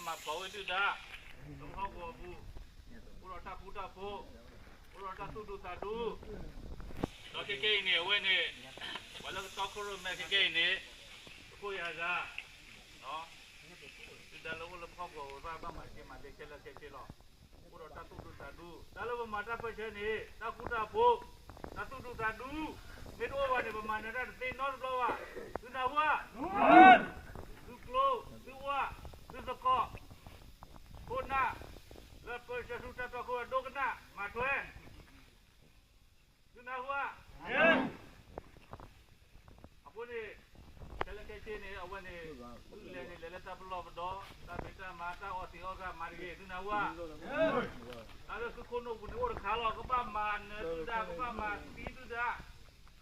มาเผาไว้ดื้อด้าต้องเข้าบัวบูพวกเราตาคูตาโพพวกเราตาตูดูตาดูเราเก่งๆเนี่ยเว้ยเนี่ยวันแล้วก็ตอกครูแม่เก่งๆเนี่ยผู้ใหญ่ละเนาะดื้อด้าแล้วเราเข้าบัวว่าบ้ามาเกี่ยมาเด็กเจริญเก่งๆหรอพวกเราตาตูดูตาดูแล้วเรามาตาเพื่อนเนี่ยตาคูตาโพตาตูดูตาดูไม่รู้ว่าเนี่ยประมาณนั้นเป็นนอนเปล่าวะดูหน้าว่าดูโกลดูว่าดูสกอคนน่ะแล้วเปิดจะสุดท้ายก็ดูกันน่ะมาช่วยดูหน้าว่าเอาพวกนี้เจริญเก่งๆเนี่ยเอาวันนี้เล่นนี่เล่นตาปลอบดอตาเบต้ามาตาออติออกมาดีดูหน้าว่าแล้วคือคนนู้นคนนี้ขาหลอกก็บ้ามันดูด่าก็บ้ามันตีดูด่า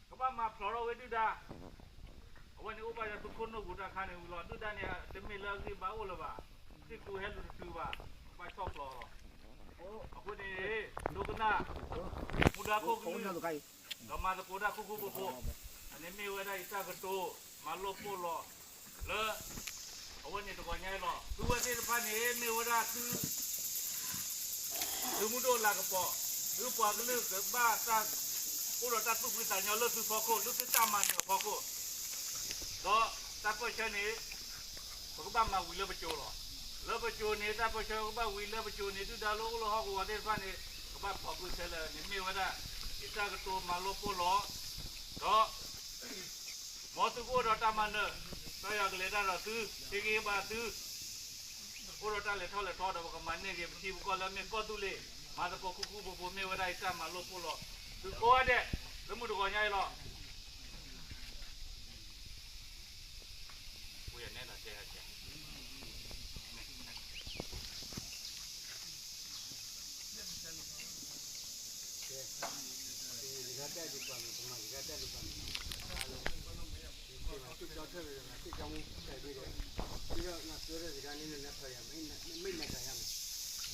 ก็บ้ามาพลอเอาไว้ดูด่าวันนี้อุปยาทุกคนนู้นกูด่าข้าเนี่ยอุลอดูด่าเนี่ยเต็มไม่เลิกที่บ้าอุลบ้าที่กูเห็นดูบ้าไปชอบพลอเอาพวกนี้ดูกันนะมุดาโคกุก็มาตะโกนคุกคุกคุกอันนี้มีไว้ได้อีกสักตัวมาลบโปลอเลยเอาวันนี้ตัวใหญ่หรอดูวันนี้พันนี้มีไว้ได้คือมุดโดนลากระป๋อคือปอดเลือดเกิดบ้าตาพวกเราตัดตุกวิสัยเนาะเลือดคือพอโคเลือดคือจามันพอโคก็ตัดไปเช่นนี้ผมก็บ้ามาวิลเลอร์ไปโจหรอเลือดไปโจนี่ตัดไปเช่นก็บ้าวิลเลอร์ไปโจนี่ดูดาวโลกโลกวันนี้พันนี้ก็บ้าพอกุเชลนี่มีไว้ได้อีสักตัวมาลบโปลอก็หมอตุกูเราทำมันเนอะก็อยากเลี้ยงเราตื้อที่กี่บาทตื้อพวกเราทำเลยทอดเลยทอดเราก็มันเนี่ยเก็บที่บุกก็แล้วเนี่ยก็ตุเล่มาตะโกคุกคุกบุบไม่ว่าได้ซ้ำมาลบโปลอคือโอ้เด็กแล้วมึงดูก่อนใหญ่หรอกูอยากแน่นอนเจ๊เจ๊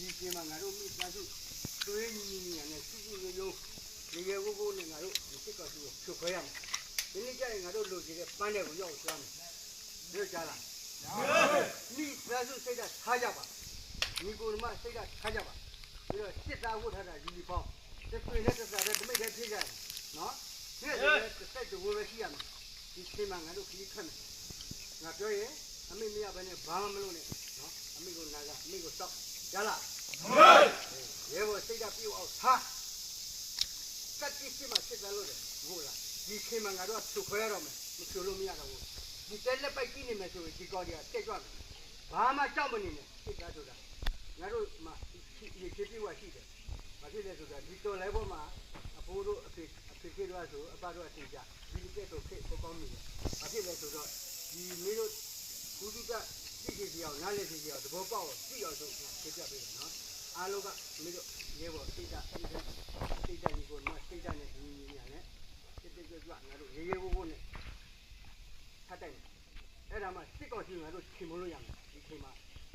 ဒီကျင်းမှာငါတို့မိသားစုတွေးညီညီနဲ့စုစုရုံရုံရေရေဝုန်းဝုန်းနဲ့ငါတို့ဒီစစ်ကောက်စုကိုဖြုတ်ခွဲရမယ်ဒီနေ့ကျရင်ငါတို့လိုချင်တဲ့ပန်းတဲ့ကိုရောက်သွားမယ်တို့ကြားလားမိသားစုစိတ်ဓာတ်ထားကြပါညီကိုမစိတ်ဓာတ်ထားကြပါပြီးတော့စစ်သားဝတ်ထားတာယူနီဖောင်းတစ်ခွေနဲ့တစ်စားတဲ့တမိတ်နဲ့ဖြစ်ကြတယ်နော်ဒီလိုတစ်တူဝယ်ရှိရမယ်ဒီချိန်မှာငါတို့ခီးခတ်မယ်ငါပြောရင်အမေမရဘဲနဲ့ဘာမှမလုပ်နဲ့နော်အမေကိုနာကအမေကိုစောက်ကြားလားရေဘောစိတ်ဓာတ်ပြုတ်အောင်ဟာကတ်တိစီမှာစစ်တယ်လို့တယ်ဟုတ်လားဒီချိန်မှာငါတို့ကဖြုတ်ခွဲရတော့မယ်မဖြုတ်လို့မရတော့ဘူးဒီတက်လက်ပိုက်ကြည့်နေမယ်ဆိုရင်ဒီကော်ဒီကတက်ကြွမယ်ဘာမှကြောက်မနေနဲ့စစ်သားဆိုတာငါတို့မှာဒီချစ်ပြွားရှိတယ်ဘာဖြစ်လဲဆိုတာဒီတော်လဲပေါ်မှာအဖိုးတို့အဖေခေတို့ဆိုအဘတို့အထင်ကြဒီကဲတော့ခေကိုကောင်းနေတယ်ဘာဖြစ်လဲဆိုတော့ဒီမင်းတို့ဘုဒ္ဓကသိကြည့်အောင်နားလည်ကြည့်အောင်သဘောပေါက်သိအောင်ဆိုဖြေပြပေးတယ်နော်အားလုံးကမင်းတို့ရေပေါ်စိတ်ဓာတ်ဒီကိုမစိတ်ဓာတ်နဲ့ညီညီညာနဲ့တိတိကျကျငါတို့ရေရေဝုန်းဝုန်းနဲ့ထပ်တိုက်တယ်အဲ့ဒါမှစစ်ကောက်ရှိငါတို့ချိန်မလို့ရမယ်ဒီချိန်မှာ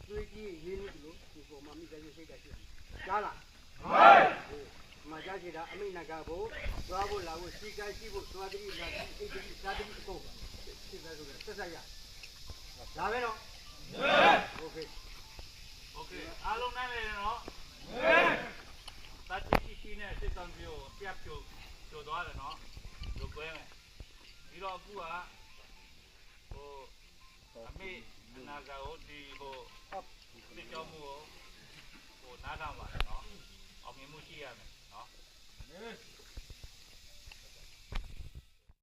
တွေးကြည့်ရင်းနေလို့ဒီပေါ်မှာမိသားစုစိတ်ဓာတ်ရှိတယ်ကြားလားဟုတ်မှာကြားချင်တာအမိနာကဘို့သွားဖို့လာဖို့စီကရှိဖို့သွားတိလာတိအိတ်တိသာတိအကုန်စစ်သားဆိုတော့ဆက်ဆက်ရလာပဲနော်โอเคအားလုံးနိုင်တယ်နော်တတ်ရှိနဲ့စစ်တမ်းပြိုပြတ်ပြိုကျိုးသွားတယ်နော်လူကွဲမယ်ပြီးတော့အခုကဟိုအမေနာကဟိုဒီဟိုဒီကြောင့်မို့ဟိုနားထောင်ပါနော်အောင်မြင်မှုရှိရမယ်နော်